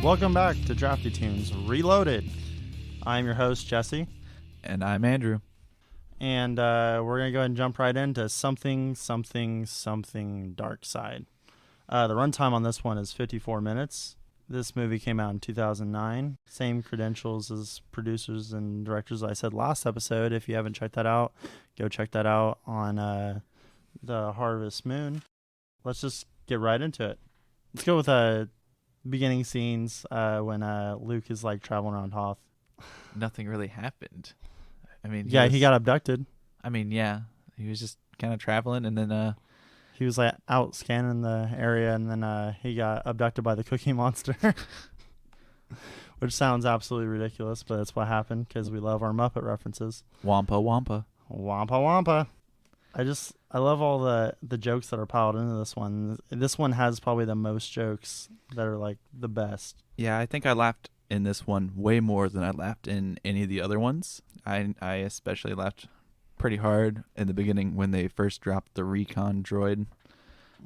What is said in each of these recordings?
Welcome back to Drafty Toons Reloaded. I'm your host, Jesse. And I'm Andrew. And we're going to go ahead and jump right into something dark side. The runtime on this one is 54 minutes. This movie came out in 2009. Same credentials as producers and directors I said last episode. If you haven't checked that out, go check that out on the Harvest Moon. Let's just get right into it. Let's go with beginning scenes when Luke is like traveling around Hoth. Nothing really happened. I mean, he got abducted. I mean, yeah, he was just kind of traveling, and then he was like out scanning the area, and then he got abducted by the Cookie Monster, which sounds absolutely ridiculous, but that's what happened because we love our Muppet references. Wampa Wampa. Wampa Wampa. I love all the jokes that are piled into this one. This one has probably the most jokes that are like the best. Yeah, I think I laughed in this one way more than I laughed in any of the other ones. I especially laughed pretty hard in the beginning when they first dropped the recon droid.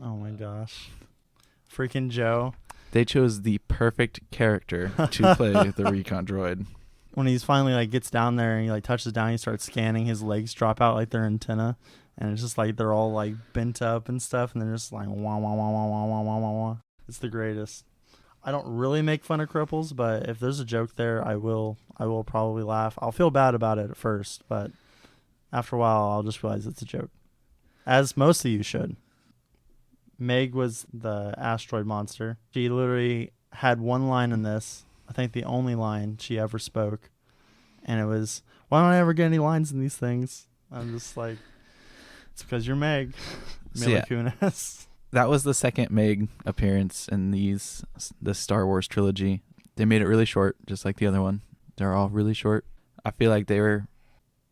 Oh my gosh. Freaking Joe. They chose the perfect character to play the recon droid. When he's finally like gets down there and he like touches down, he starts scanning, his legs drop out like they're antenna. And it's just like they're all like bent up and stuff, and they're just like wah wah wah wah wah wah wah wah wah. It's the greatest. I don't really make fun of cripples, but if there's a joke there, I will probably laugh. I'll feel bad about it at first, but after a while, I'll just realize it's a joke. As most of you should. Meg was the asteroid monster. She literally had one line in this. I think the only line she ever spoke. And it was, why don't I ever get any lines in these things? I'm just like, it's because you're Meg. Mila Kunis. That was the second Meg appearance in the Star Wars trilogy. They made it really short, just like the other one. They're all really short. I feel like they were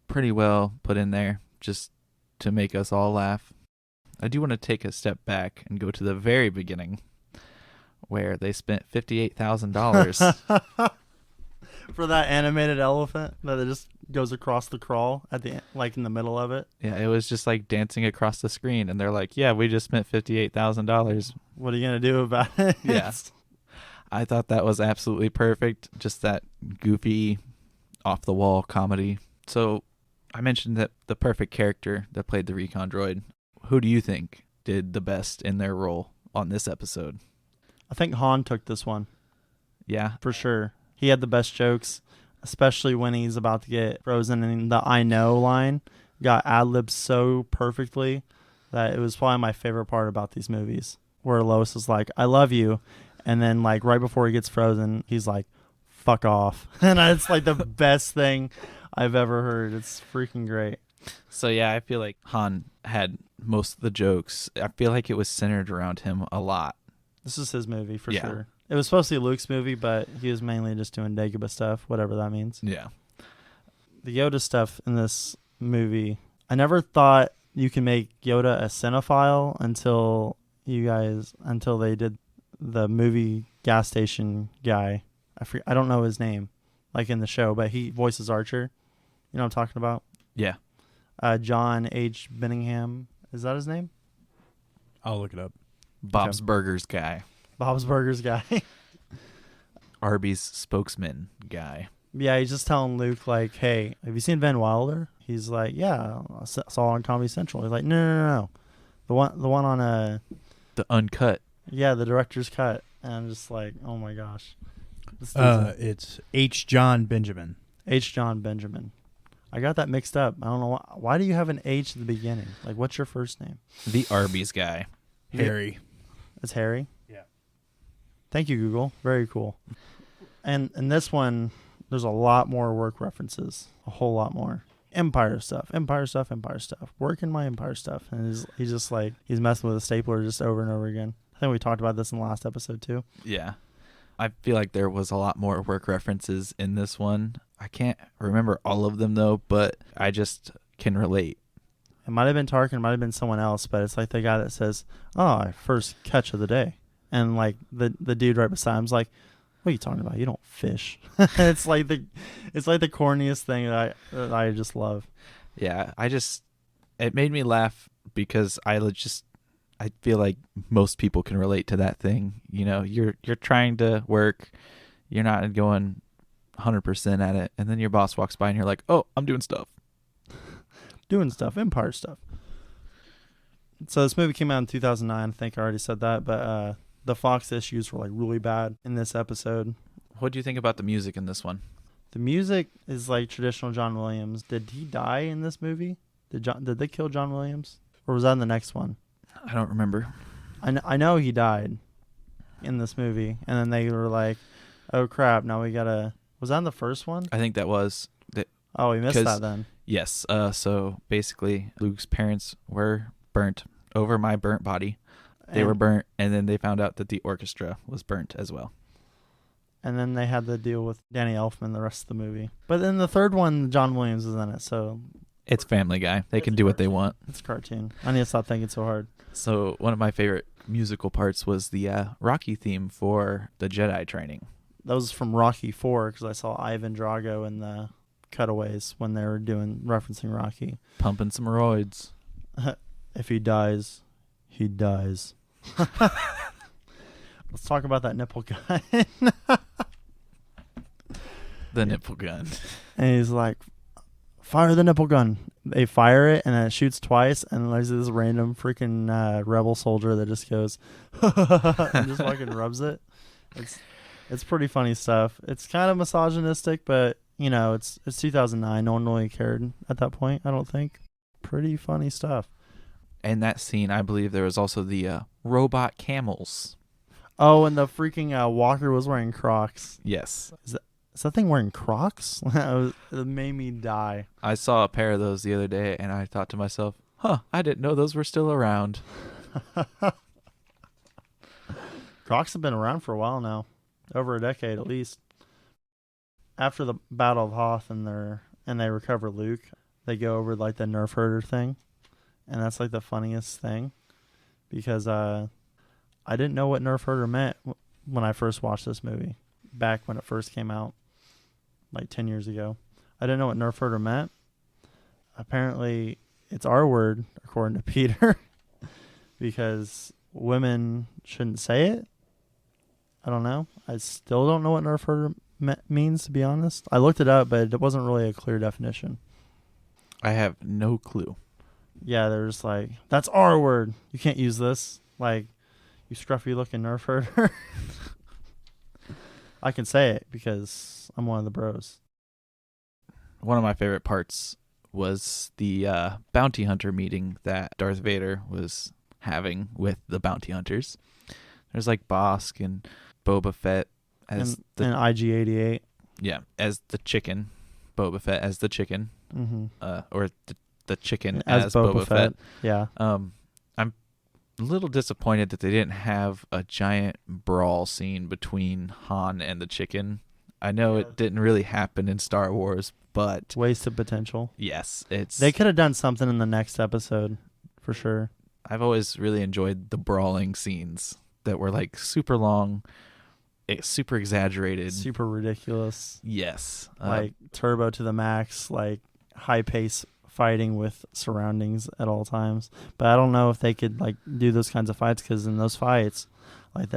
pretty well put in there just to make us all laugh. I do want to take a step back and go to the very beginning where they spent $58,000 for that animated elephant that it just goes across the crawl at the like in the middle of it. Yeah, it was just like dancing across the screen, and they're like, "Yeah, we just spent $58,000. What are you gonna do about it?" Yeah, I thought that was absolutely perfect. Just that goofy, off the wall comedy. So, I mentioned that the perfect character that played the recon droid. Who do you think did the best in their role on this episode? I think Han took this one. Yeah, for sure. He had the best jokes, especially when he's about to get frozen, and the "I know" line got ad-libbed so perfectly that it was probably my favorite part about these movies, where Lois is like, "I love you," and then like right before he gets frozen, he's like, "Fuck off." And it's like the best thing I've ever heard. It's freaking great. So yeah, I feel like Han had most of the jokes. I feel like it was centered around him a lot. This is his movie for sure. It was supposed to be Luke's movie, but he was mainly just doing Dagobah stuff, whatever that means. Yeah. The Yoda stuff in this movie, I never thought you can make Yoda a cinephile until they did the movie gas station guy. I don't know his name, like in the show, but he voices Archer. You know what I'm talking about? Yeah. John H. Benningham. Is that his name? I'll look it up. Bob's Burgers guy. Bob's Burgers guy. Arby's spokesman guy. Yeah, he's just telling Luke, like, hey, have you seen Van Wilder? He's like, yeah, I saw it on Comedy Central. He's like, no. The one on the uncut. Yeah, the director's cut. And I'm just like, oh my gosh. It's H. John Benjamin. H. John Benjamin. I got that mixed up. I don't know why do you have an H at the beginning? Like, what's your first name? The Arby's guy. Harry. It's Harry? Yeah. Thank you, Google. Very cool. And in this one, there's a lot more work references. A whole lot more. Empire stuff. Working my Empire stuff. And he's just like, he's messing with a stapler just over and over again. I think we talked about this in the last episode too. Yeah. I feel like there was a lot more work references in this one. I can't remember all of them though, but I just can relate. It might have been Tarkin, it might have been someone else, but it's like the guy that says, "Oh, first catch of the day," and like the dude right beside him's like, "What are you talking about? You don't fish." It's like the corniest thing that I just love. Yeah, it made me laugh because I feel like most people can relate to that thing. You know, you're trying to work, you're not going 100% at it, and then your boss walks by and you're like, oh, I'm doing stuff. Empire stuff. So this movie came out in 2009. I think I already said that, but the Fox issues were like really bad in this episode. What do you think about the music in this one? The music is like traditional John Williams. Did he die in this movie? Did they kill John Williams? Or was that in the next one? I don't remember. I know he died in this movie. And then they were like, oh crap, now we gotta... Was that in the first one? I think that was... Oh, we missed that then. Yes. So basically, Luke's parents were burnt over my burnt body. They were burnt, and then they found out that the orchestra was burnt as well. And then they had to deal with Danny Elfman the rest of the movie. But in the third one, John Williams is in it, so... It's Family Guy. They can do what they want. It's a cartoon. I need to stop thinking so hard. So one of my favorite musical parts was the Rocky theme for the Jedi training. That was from Rocky 4, because I saw Ivan Drago in the cutaways when they were referencing Rocky. Pumping some roids. If he dies, he dies. Let's talk about that nipple gun. The nipple gun. And he's like, fire the nipple gun. They fire it, and it shoots twice, and there's this random freaking rebel soldier that just goes, and just fucking rubs it. It's pretty funny stuff. It's kind of misogynistic, but, you know, it's 2009. No one really cared at that point, I don't think. Pretty funny stuff. In that scene, I believe there was also the robot camels. Oh, and the freaking walker was wearing Crocs. Yes. Is that thing wearing Crocs? It made me die. I saw a pair of those the other day, and I thought to myself, I didn't know those were still around. Crocs have been around for a while now. Over a decade at least. After the Battle of Hoth and they recover Luke, they go over like the Nerf Herder thing. And that's like the funniest thing. Because I didn't know what Nerf Herder meant when I first watched this movie. Back when it first came out. Like 10 years ago. I didn't know what Nerf Herder meant. Apparently, it's our word, according to Peter. Because women shouldn't say it. I don't know. I still don't know what Nerf Herder means, to be honest. I looked it up, but it wasn't really a clear definition. I have no clue. Yeah, they're just like, that's our word. You can't use this. Like, you scruffy looking Nerf Herder. I can say it because I'm one of the bros. One of my favorite parts was the bounty hunter meeting that Darth Vader was having with the bounty hunters. There's like Bosk and Boba Fett as and IG-88. Yeah, as the chicken. Boba Fett as the chicken. Mm-hmm. Or the chicken as Boba Fett. Yeah. I'm a little disappointed that they didn't have a giant brawl scene between Han and the chicken. I know it didn't really happen in Star Wars, but... Wasted potential. Yes. They could have done something in the next episode, for sure. I've always really enjoyed the brawling scenes that were like super long, super exaggerated. Super ridiculous. Yes. Like turbo to the max, like high pace fighting with surroundings at all times. But I don't know if they could like do those kinds of fights, because in those fights, like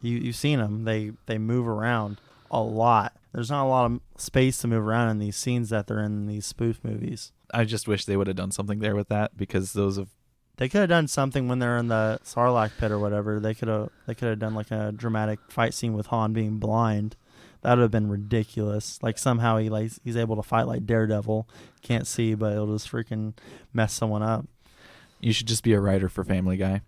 you've seen them, they move around a lot. There's not a lot of space to move around in these scenes that they're in these spoof movies. I just wish they would have done something there with that, because they could have done something when they're in the Sarlacc pit or whatever. They could have done like a dramatic fight scene with Han being blind. That would have been ridiculous. Like somehow he's able to fight like Daredevil. Can't see, but it'll just freaking mess someone up. You should just be a writer for Family Guy.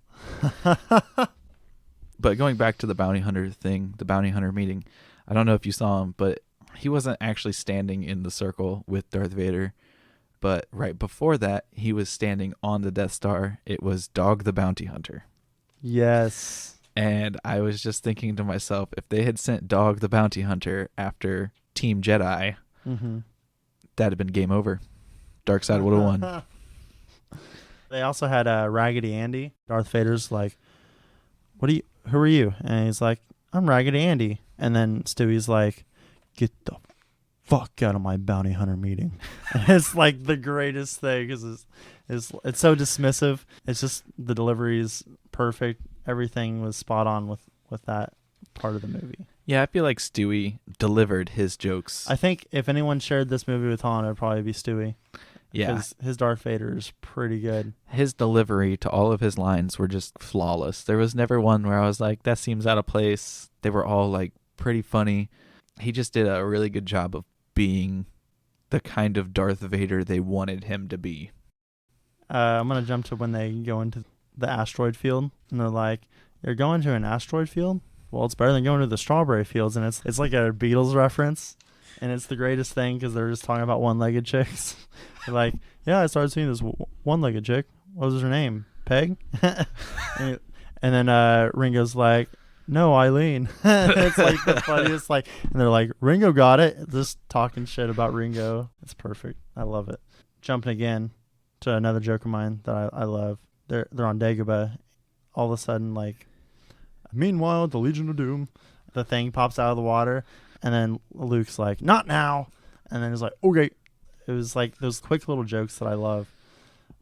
But going back to the bounty hunter thing, the bounty hunter meeting, I don't know if you saw him, but he wasn't actually standing in the circle with Darth Vader. But right before that, he was standing on the Death Star. It was Dog the Bounty Hunter. Yes. And I was just thinking to myself, if they had sent Dog the Bounty Hunter after Team Jedi, that'd have been game over. Dark side would have won. They also had Raggedy Andy. Darth Vader's like, who are you? And he's like, I'm Raggedy Andy. And then Stewie's like, get the fuck out of my bounty hunter meeting. And it's like the greatest thing, because It's so dismissive. It's just the delivery is perfect. Everything was spot on with that part of the movie. Yeah, I feel like Stewie delivered his jokes. I think if anyone shared this movie with Han, it would probably be Stewie. Yeah. Because his Darth Vader is pretty good. His delivery to all of his lines were just flawless. There was never one where I was like, that seems out of place. They were all like pretty funny. He just did a really good job of being the kind of Darth Vader they wanted him to be. I'm going to jump to when they go into the asteroid field. And they're like, you're going to an asteroid field? Well, it's better than going to the strawberry fields. And it's like a Beatles reference. And it's the greatest thing because they're just talking about one-legged chicks. They're like, yeah, I started seeing this one-legged chick. What was her name? Peg? and then Ringo's like, no, Eileen. It's like the funniest. Like, and they're like, Ringo got it. Just talking shit about Ringo. It's perfect. I love it. Jumping again to another joke of mine that I love. They're on Dagobah. All of a sudden, like, meanwhile, the Legion of Doom, the thing pops out of the water. And then Luke's like, not now. And then he's like, okay. It was like those quick little jokes that I love.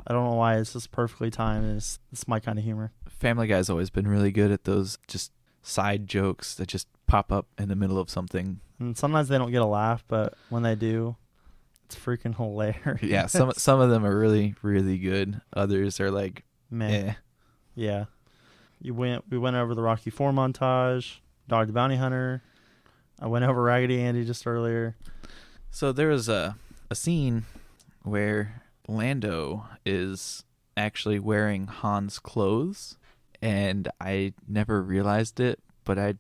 I don't know why. It's just perfectly timed. It's my kind of humor. Family Guy's always been really good at those just side jokes that just pop up in the middle of something. And sometimes they don't get a laugh, but when they do, it's freaking hilarious. Yeah, some of them are really, really good. Others are like, meh. Yeah. We went over the Rocky IV montage, Dog the Bounty Hunter. I went over Raggedy Andy just earlier. So there was a scene where Lando is actually wearing Han's clothes, and I never realized it, but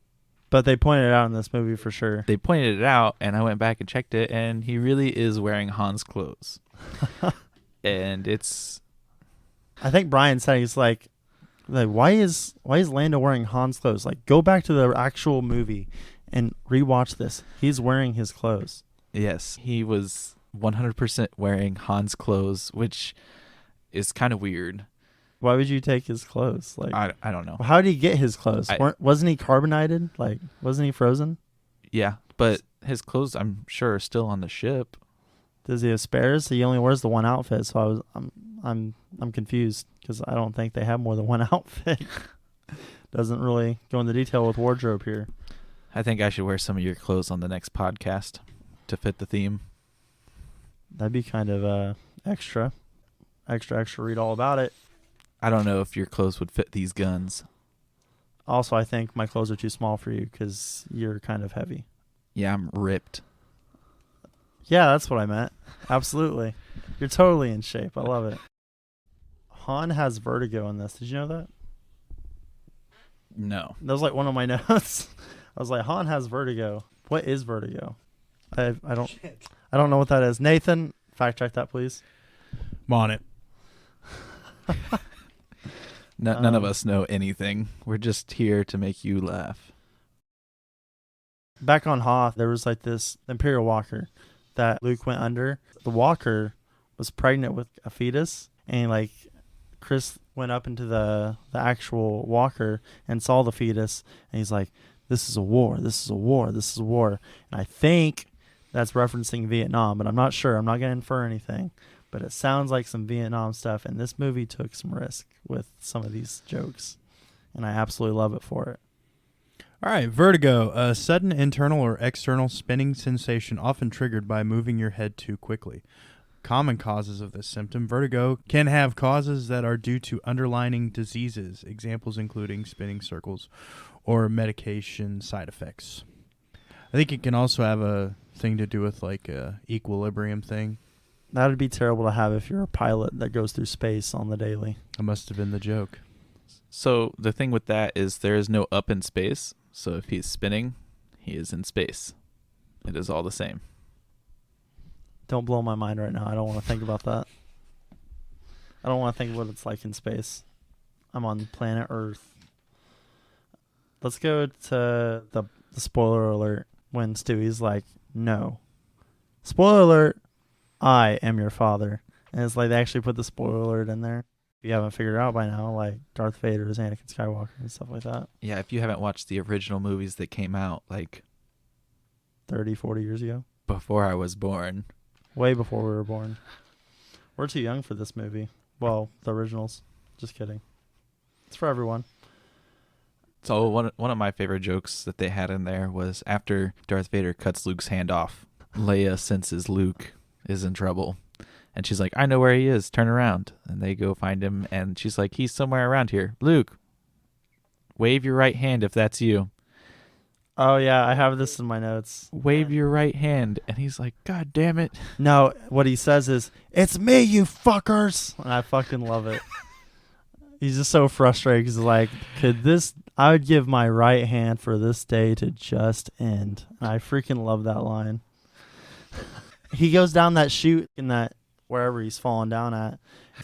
they pointed it out in this movie for sure. They pointed it out, and I went back and checked it, and he really is wearing Han's clothes. And it's... I think Brian said he's like why is Lando wearing Han's clothes? Like, go back to the actual movie and rewatch this. He's wearing his clothes. Yes, he was 100% wearing Han's clothes, which is kind of weird. Why would you take his clothes? Like, I don't know. How did he get his clothes? Wasn't he carbonated? Like, wasn't he frozen? Yeah, but his clothes, I'm sure, are still on the ship. Does he have spares? He only wears the one outfit, so I'm confused because I don't think they have more than one outfit. Doesn't really go into detail with wardrobe here. I think I should wear some of your clothes on the next podcast to fit the theme. That'd be kind of extra. Read all about it. I don't know if your clothes would fit these guns. Also, I think my clothes are too small for you because you're kind of heavy. Yeah, I'm ripped. Yeah, that's what I meant. Absolutely. You're totally in shape. I love it. Han has vertigo in this. Did you know that? No. That was like one of my notes. I was like, Han has vertigo. What is vertigo? I don't know what that is. Nathan, fact check that, please. I'm on it. None of us know anything. We're just here to make you laugh. Back on Hoth, there was like this Imperial Walker that Luke went under. The Walker was pregnant with a fetus, and like Chris went up into the actual Walker and saw the fetus, and he's like, this is a war, this is a war, this is a war. And I think that's referencing Vietnam, but I'm not sure. I'm not going to infer anything. But it sounds like some Vietnam stuff, and this movie took some risk with some of these jokes, and I absolutely love it for it. All right, vertigo, a sudden internal or external spinning sensation often triggered by moving your head too quickly. Common causes of this symptom, vertigo, can have causes that are due to underlying diseases, examples including spinning circles or medication side effects. I think it can also have a thing to do with like a equilibrium thing. That would be terrible to have if you're a pilot that goes through space on the daily. That must have been the joke. So the thing with that is there is no up in space. So if he's spinning, he is in space. It is all the same. Don't blow my mind right now. I don't want to think about that. I don't want to think what it's like in space. I'm on planet Earth. Let's go to the spoiler alert when Stewie's like, no. Spoiler alert, I am your father. And it's like they actually put the spoiler alert in there. If you haven't figured it out by now, like Darth Vader is Anakin Skywalker and stuff like that. Yeah, if you haven't watched the original movies that came out like 30, 40 years ago. Before I was born. Way before we were born. We're too young for this movie. Well, the originals. Just kidding. It's for everyone. So one of my favorite jokes that they had in there was after Darth Vader cuts Luke's hand off, Leia senses Luke is in trouble. And she's like, I know where he is. Turn around. And they go find him. And she's like, he's somewhere around here. Luke, wave your right hand if that's you. Oh, yeah. I have this in my notes. Wave your right hand. And he's like, God damn it. No, what he says is, it's me, you fuckers. And I fucking love it. He's just so frustrated because like, I would give my right hand for this day to just end. And I freaking love that line. He goes down that chute in that wherever he's falling down at.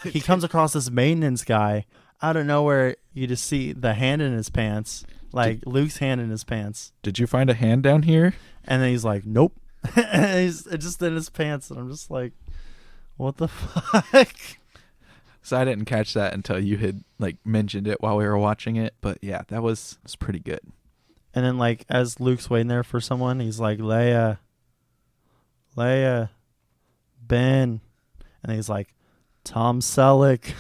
He comes across this maintenance guy. Out of nowhere, you just see the hand in his pants, like Luke's hand in his pants. Did you find a hand down here? And then he's like, nope. And he's just in his pants. And I'm just like, what the fuck? So I didn't catch that until you had like mentioned it while we were watching it. But yeah, that was pretty good. And then like as Luke's waiting there for someone, he's like, Leia, Ben. And he's like, Tom Selleck.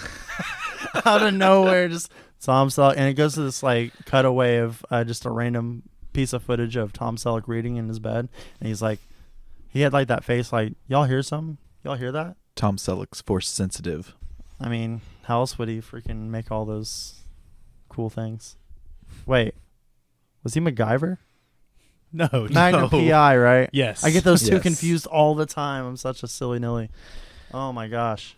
Out of nowhere, just Tom Selleck. And it goes to this like cutaway of just a random piece of footage of Tom Selleck reading in his bed. And he's like, he had like that face like, y'all hear something? Y'all hear that? Tom Selleck's force sensitive. I mean, how else would he freaking make all those cool things? Wait, was he MacGyver? No, Magnum PI, right? Yes. I get those two Yes. confused all the time. I'm such a silly nilly. Oh my gosh.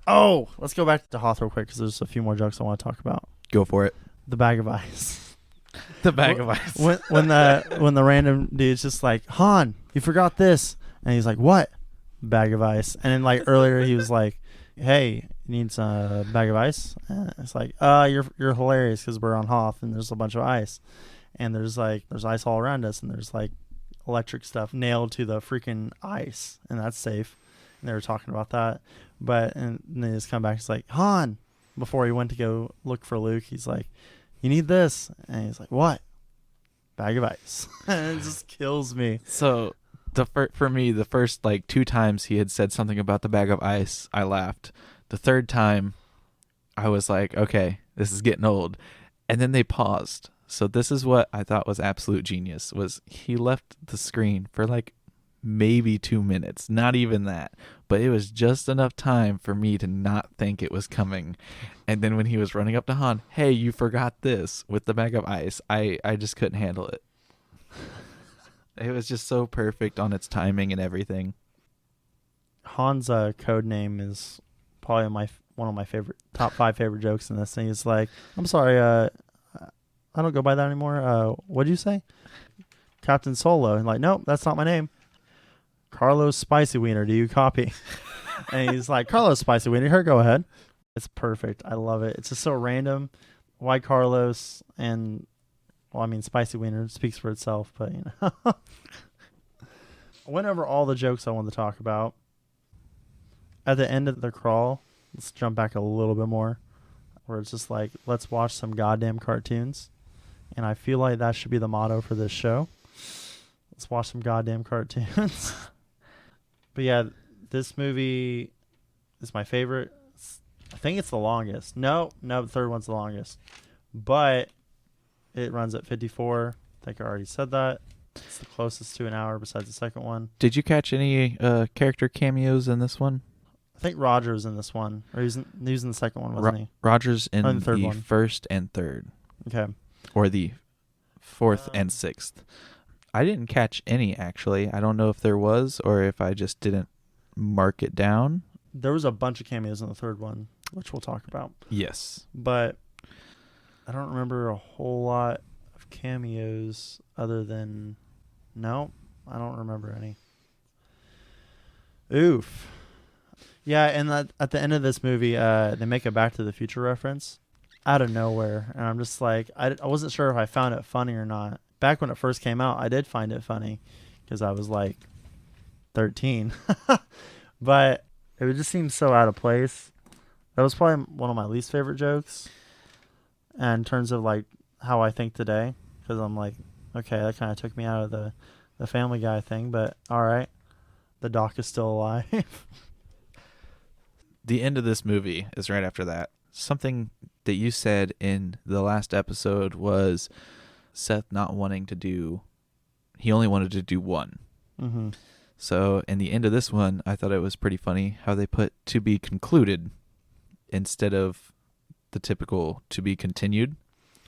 Oh, let's go back to Hoth real quick because there's a few more jokes I want to talk about. Go for it. The bag of ice. The bag of ice. when the random dude's just like, Han, you forgot this, and he's like, what? Bag of ice. And then like earlier he was like, hey, you need a bag of ice? And it's like, you're hilarious because we're on Hoth and there's a bunch of ice, and there's ice all around us, and there's like electric stuff nailed to the freaking ice, and that's safe. And they were talking about that, and they just come back. It's like, Han, before he went to go look for Luke, he's like, you need this, and he's like, what? Bag of ice. And it just kills me. So for me, the first like 2 times he had said something about the bag of ice, I laughed. The third time, I was like, okay, this is getting old. And then they paused. So this is what I thought was absolute genius, was he left the screen for like maybe 2 minutes, not even that. But it was just enough time for me to not think it was coming. And then when he was running up to Han, hey, you forgot this with the bag of ice, I just couldn't handle it. It was just so perfect on its timing and everything. Han's code name is probably one of my top 5 favorite jokes in this thing. It's like, I'm sorry, I don't go by that anymore. What'd you say? Captain Solo. And like, nope, that's not my name. Carlos Spicy Wiener, do you copy? And he's like, Carlos Spicy Wiener, here, go ahead. It's perfect. I love it. It's just so random. Why Carlos? And well, I mean, Spicy Wiener speaks for itself, but you know. I went over all the jokes I wanted to talk about. At the end of the crawl, let's jump back a little bit more, where it's just like, let's watch some goddamn cartoons. And I feel like that should be the motto for this show. Let's watch some goddamn cartoons. But yeah, this movie is my favorite. I think it's the longest. No, the third one's the longest. But it runs at 54. I think I already said that. It's the closest to an hour besides the second one. Did you catch any character cameos in this one? I think Roger was in this one. Or he was in the second one, wasn't he? Roger's in the third the one. first and third. Okay. Or the fourth and sixth. I didn't catch any, actually. I don't know if there was or if I just didn't mark it down. There was a bunch of cameos in the third one, which we'll talk about. Yes. But I don't remember a whole lot of cameos other than... No, I don't remember any. Oof. Yeah, and at the end of this movie, they make a Back to the Future reference out of nowhere. And I'm just like, I wasn't sure if I found it funny or not. Back when it first came out, I did find it funny because I was like 13. But it just seems so out of place. That was probably one of my least favorite jokes. And in terms of like how I think today, because I'm like, okay, that kind of took me out of the Family Guy thing, but all right, the doc is still alive. the end of this movie is right after that. Something that you said in the last episode was Seth not wanting to do, he only wanted to do one. Mm-hmm. So in the end of this one, I thought it was pretty funny how they put to be concluded instead of the typical to be continued,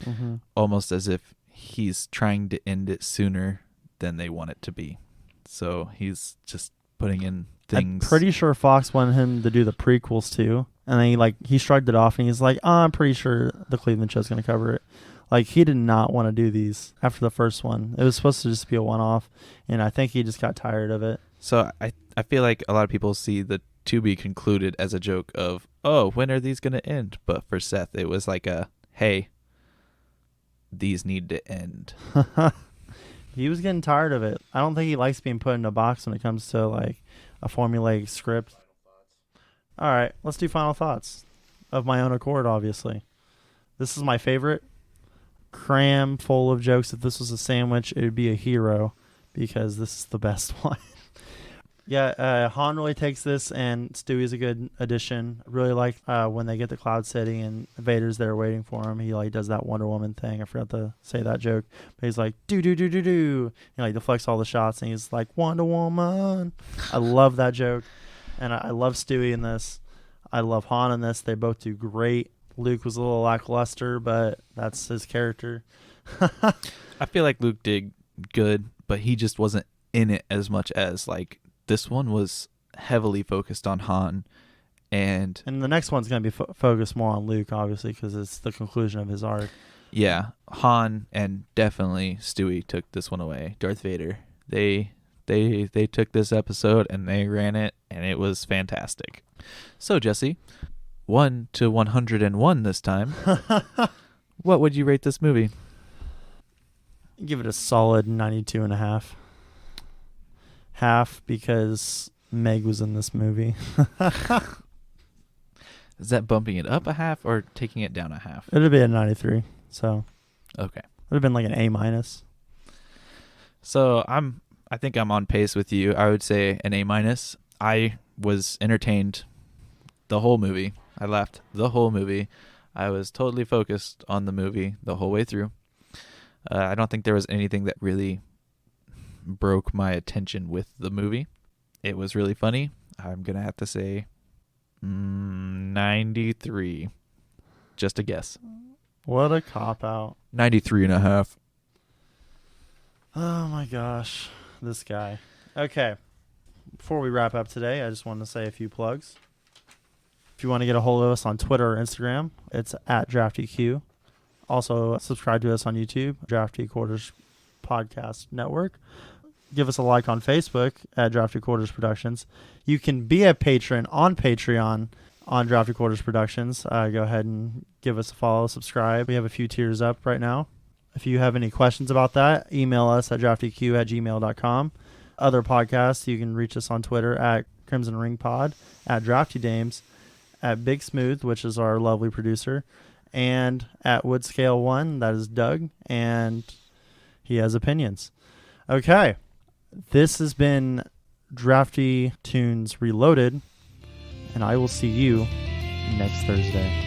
Mm-hmm. almost as if he's trying to end it sooner than they want it to be. So he's just putting in things. I'm pretty sure Fox wanted him to do the prequels too, and then he shrugged it off and he's like, "Oh, I'm pretty sure the Cleveland show's going to cover it." Like, he did not want to do these after the first one. It was supposed to just be a one-off, and I think he just got tired of it. So I feel like a lot of people see the to be concluded as a joke of, oh, when are these going to end? But for Seth, it was like a, hey, these need to end. He was getting tired of it. I don't think he likes being put in a box when it comes to like a formulaic script. All right, let's do final thoughts of my own accord, obviously. This is my favorite. Cram full of jokes. If this was a sandwich, it would be a hero because this is the best one. Yeah, Han really takes this, and Stewie's a good addition. I really like when they get to Cloud City and Vader's there waiting for him. He does that Wonder Woman thing. I forgot to say that joke, but he's like do do do do do. He deflects all the shots, and he's like Wonder Woman. I love that joke, and I love Stewie in this. I love Han in this. They both do great. Luke was a little lackluster, but that's his character. I feel like Luke did good, but he just wasn't in it as much as like. This one was heavily focused on Han, and the next one's going to be focused more on Luke, obviously, because it's the conclusion of his arc. Yeah, Han and definitely Stewie took this one away. Darth Vader, they took this episode and they ran it, and it was fantastic. So Jesse, 1 to 101 this time. What would you rate this movie? Give it a solid 92.5. Half because Meg was in this movie. Is that bumping it up a half or taking it down a half? It'd be a 93. So Okay. it would have been like an A-. So I think I'm on pace with you. I would say an A-. I was entertained the whole movie. I laughed the whole movie. I was totally focused on the movie the whole way through. I don't think there was anything that really broke my attention with the movie. It was really funny. I'm gonna have to say 93. Just a guess. What a cop-out. 93.5. Oh my gosh. This guy. Okay. Before we wrap up today, I just want to say a few plugs. If you want to get a hold of us on Twitter or Instagram, it's at DraftyQ. Also, subscribe to us on YouTube, Drafty Quarters Podcast Network. Give us a like on Facebook at Drafty Quarters Productions. You can be a patron on Patreon on Drafty Quarters Productions. Go ahead and give us a follow, subscribe. We have a few tiers up right now. If you have any questions about that, email us at draftyq@gmail.com. Other podcasts, you can reach us on Twitter at Crimson Ring Pod, at Drafty Dames, at Big Smooth, which is our lovely producer, and at Woodscale 1, that is Doug, and he has opinions. Okay. This has been Drafty Toons Reloaded, and I will see you next Thursday.